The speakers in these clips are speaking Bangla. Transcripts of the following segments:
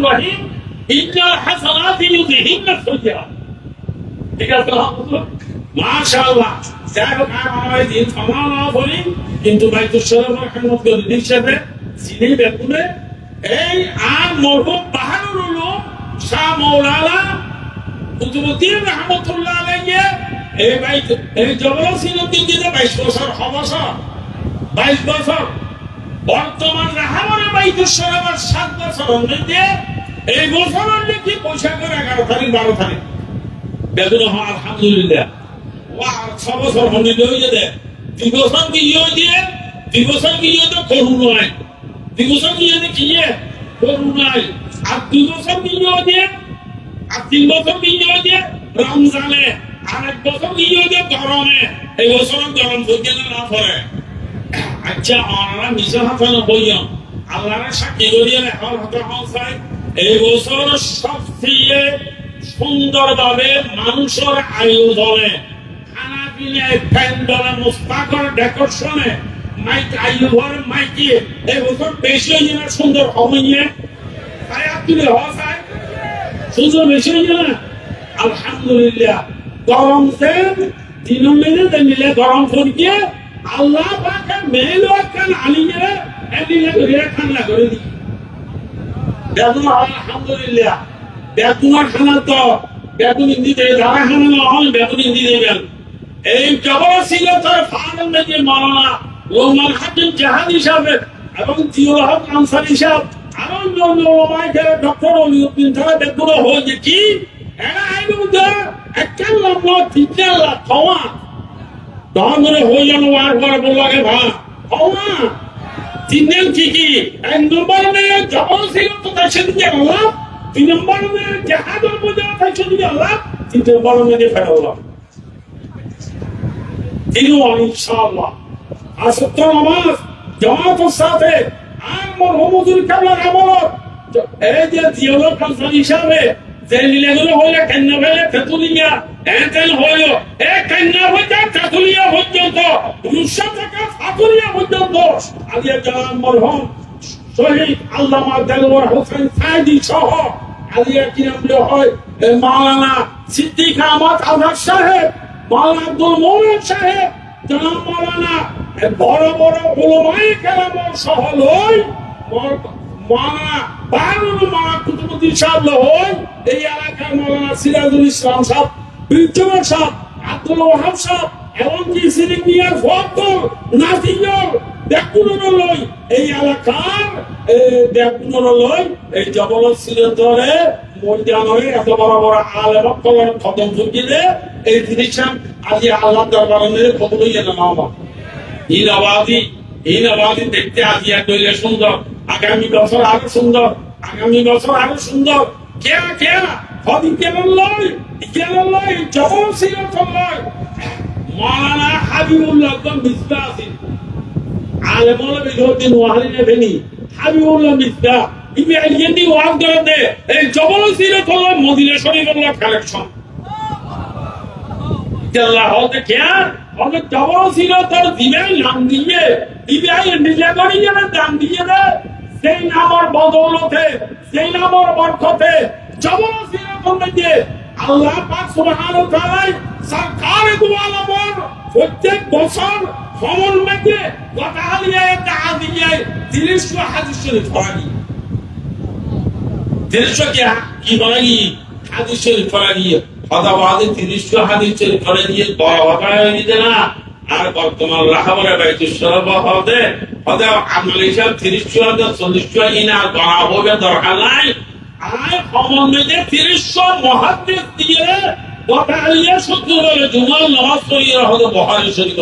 রহিম ইন্নাল হাসানাতি ইউযহিবনা সাইয়্যাত। ঠিক আছে মাশাআল্লাহ। যাই হোক আমার দিন থামানো বলি কিন্তু বাইতুল শরীফের খেদমত করে হিসেবে যিনি বেকুনে এই আর মরহুম বাহারুল উলুম শাহ মাওলানা কুতুবউদ্দিন রহমাতুল্লাহ আলাইহি এই বাইত এই জবল সিনুদ্দিন দিনে 22 বছর হবছর 22 বছর বর্তমান রাহামরে বাইতুল শরীফের 7 বছর মধ্যে এই বছরের নাকি বৈশাখের 11 তারিখ 12 তারিখ বেগুন আলহামদুলিল্লাহ ওয়া 6 বছর হয়ে যায় 2 বছর কি দিয়ে 2 বছর কি তো করুন নয় 2 বছর কি কি করুন নয় আর 2 বছর কি দিয়ে আর 3 বছর কি দিয়ে রমজানে আর 1 বছর কি দিয়ে গরমে এই বছর গরম হইতে না পড়ে। আচ্ছা আমরা মিশা হাসানো বইয়া আল্লাহর সাক্ষী করিয়ে এখন হতে হয় এই বছর সবচেয়ে সুন্দরভাবে মানুষের আয়োজনে খানা পিনে প্যান্ডলে মুস্তাকর ডেকোরেশনে মাইক আয়োজন মাইকে এই বছর বেশি হয়ে না সুন্দর কমিয়ে তাই আপনি হওয়া চায় সুন্দর বেশি হয়ে না আলহামদুলিল্লাহ। গরম তেল দিন মিলে মিলে গরম করিয়ে আল্লাহ পাকে মেলো কান আলিয়ে এদিকে ঘুরে ঠান্ডা করে দিই বেগুন আলহামদুলিল্লাহ। বেগুনের খানা তো বেগুন হিন্দিতে যারা খানা না হয় বেগুন হিন্দি দেবেন এই জবর ছিল তার ফার্ম মেজে মাওলানা রহমান হাকিম জাহাদ হিসাবে এবং জিয়াউল হক আনসারী সাহেব আরো অন্য ওলামায়ে ডক্টর অলিউদ্দিন তারা বেগুন হয়ে কি এরা আইনুদা একটা লম্বা তিনটা খাওয়া ধরে হয়ে যেন আর করে বললাকে ভা খাওয়া 3 দিন কি 1 নম্বর মেয়ে জবর ছিল তো তার সাথে আল্লাহ 2 নম্বর মেয়ে জাহাদের মধ্যে তার সাথে আল্লাহ 3 নম্বর মেয়ে ফেরা আল্লাহ ইনশাআল্লাহ। আসত নামাজ জামাতের সাথে আর মরহুমুল কাবলার আমল এই যে জিয়াউল কালসার হিসাবে যে লীলাগুলো হইলে কান্না ফেলে তেতুলিয়া এতেন হইল এ কান্না হইতে তেতুলিয়া পর্যন্ত রুশা থেকে ফাতুলিয়া পর্যন্ত আলিয়া জালাল মরহুম শহীদ আল্লামা দেলওয়ার হোসেন সাইদি সহ আলিয়া কি নাম হয় মাওলানা সিদ্দিক আহমদ আজহার সাহেব মাওলানা আব্দুল মোমেন সাহেব জনাব মাওলানা বড় বড় উলামায়ে কেরাম সহ লই মাওলানা বাহারুল মাওলানা কুতুবউদ্দিন সাহেব লই এই এলাকার মাওলানা সিরাজুল ইসলাম সাহেব বিজ্জমান সাহেব আব্দুল ওয়াহাব সাহেব এমনকি সিরিক মিয়ার ফখর নাজির বেকুনর লই এই এলাকার বেকুনর লই এই জবল সিরাজরে ময়দানে এত বড় বড় আলেম কলম খতম করে এই জিনিসটা আজ আল্লাহ দরবারে মেরে কবুল হয়ে না মামা এই নবাদি দেখতে আজ কইলে সুন্দর আগামী বছর আরো সুন্দর আগামী বছর আরো সুন্দর কে হদি কেমন লয় জবল সিরাজ লয় মাওলানা হাবিবুল্লাহ মিসবাহ আছেন আলেমুল বিদুদ্দিন ওয়াহালিনে বেনি হাবিবুল্লাহ মিসবাহ ইবি আইয়েন্দি ওয়াজ করতে এই জবল সিরাজ লয় মদিনা শরীফের কালেকশন আল্লাহ হতে কে হতে জবল সিরাজ তার দিবেন নাম দিয়ে ইবি আইয়েন্দি করিয়ে না দান দিয়ে না সেই নামের বদৌলতে সেই নামের বরকতে জবল সিরাজ মধ্যে আল্লাহ পাক সুবহানাহু ওয়া তাআলা সরকার দু আলমের প্রত্যেক বছর ভ্রমণ মধ্যে ওয়াতাহালিয়া তাআদিয়া 30 হাদিস শরীফ পড়ানি 30 কি পড়ানি হাদিস শরীফ পড়ানি হদাওয়াদে 30 হাদিস শরীফ পড়ানি বড় হয়ে দিতে না আর বর্তমান রাহাবরে বাইতুল শরীফ হদে আমল হিসাব 30 40 ইনা করা হবে দরকার নাই আর ভ্রমণ মধ্যে 30 মুহাদ্দিস দিয়ে ওয়াতাহালিয়া সূত্র বলে জুমার নামাজ পড়িয়ে হদে বুখারী শরীফ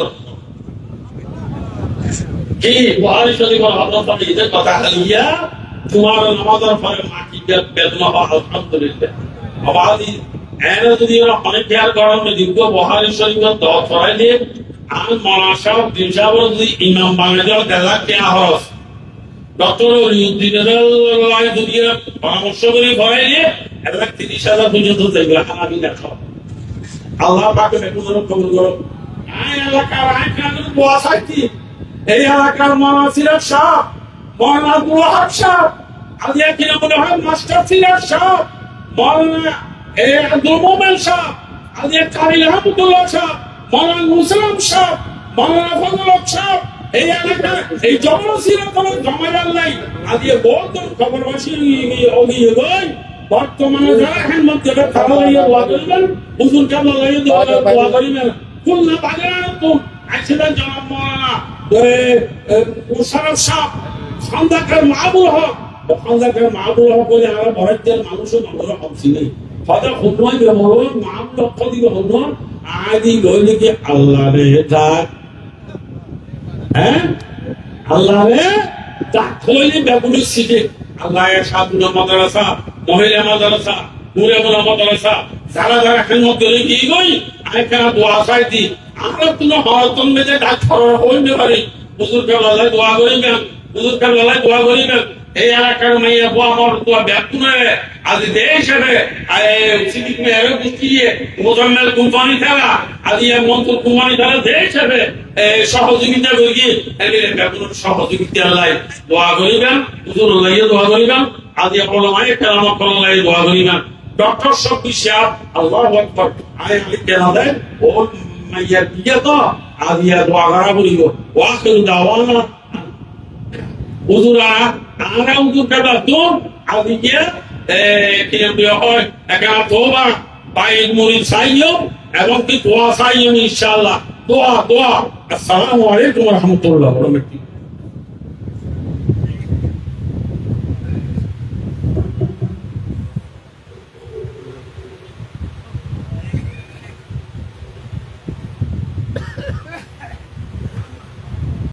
কি বুখারী শরীফ হযরত ইদের কথা হালিয়া তোমার নামাজের পরে মাটি বেদনা হয় আলহামদুলিল্লাহ আবাদি এরা যদি অনেক খেয়াল করেন দীর্ঘ বুখারী শরীফের দোয়া পড়াইলে আর মাশাআল্লাহ দিন সাহেব যদি ইমাম বানাইলে দেখা কেয়া হস ডক্টর অলিউদ্দিনের লাই যদি পরামর্শ করে পড়াইলে এটা 30,000 পর্যন্ত দেখবে হানাবি দেখো আল্লাহ পাকে বেকুনর কবুল করো আই এলাকার আই কানুন দোয়া চাইতি এই এলাকার মাওলানা সিরাজ সাহেব মাওলানা আব্দুল ওয়াহাব সাহেব আদিয়া কিনা মনে হয় মাস্টার সিরাজ সাহেব, মৌলানা আব্দুল মোমেন সাহেব, আদিয়া কারি রহমতুল্লাহ সাহেব, মৌলানা মুসলাম সাহেব, মৌলানা ফজল হক সাহেব, এই এলাকার এই জনশীলতা কোনো জমাদার নাই। আদিয়া বলতো খবরবাসী অগিয়ে গই বর্তমানে যারা এখন মধ্যে তারা লাইয়া দোয়া করবেন, হুজুর কাবলা লাইয়া দোয়া করিবেন। খুলনা বাগেরহাট তো আইছিলেন জনাব মৌলানা মুশাররফ সাহেব, খন্দকার মাহবুব হক, খন্দকার মাহবুব হক বলে আমরা ভারতের মানুষও মাহবুব হক ছিলেন। হয়তো খুবই ব্যবহার মাহবুব লক্ষ্য দিবে হন আদি লইলে কি আল্লাহ রে থাক, হ্যাঁ আল্লাহ রে তাক হইলে ব্যাপারে শিখে আল্লাহ সাধু মাদ্রাসা, মহিলা মাদ্রাসা, মুরেমুলা মাদ্রাসা যারা যারা খেদমত করে কি গই আইখানা দোয়া চাইতি আমরা কোনো হরতন বেজে ডাক্তার হইতে পারি। হুজুর কাবলায় দোয়া করিবেন, হুজুর কাবলায় দোয়া করিবেন। এই এলাকার মাইয়া বো আমার দোয়া ব্যক্ত নয় আজ দেশ হবে সিদ্দিক মেয়ের বুঝিয়ে মোজাম্মেল কোম্পানি থাকা আজ মন্ত্র কোম্পানি থাকা দেশ হবে সহযোগিতা করি ব্যাপন সহযোগিতা লাই দোয়া করিবেন, হুজুর লাইয়ে দোয়া করিবেন। আজ মায়ের কেরামত করলাই দোয়া করিবেন। ডক্টর সব সাহেব আল্লাহু আকবার আয় আলী কেনা দেয় ও মাইয়ার বিয়ে তো আদিয়া দোয়া করা বলিব ওয়াখির দাওয়ানা হুজুরা আমরা হুজুর কাটা তো আদিকে কি হয় একা তোবা বাইক মুরিদ চাইও এবং কি দোয়া চাইও ইনশাআল্লাহ। দোয়া আসসালামু আলাইকুম ওয়া রাহমাতুল্লাহ ওয়া বারাকাতুহু।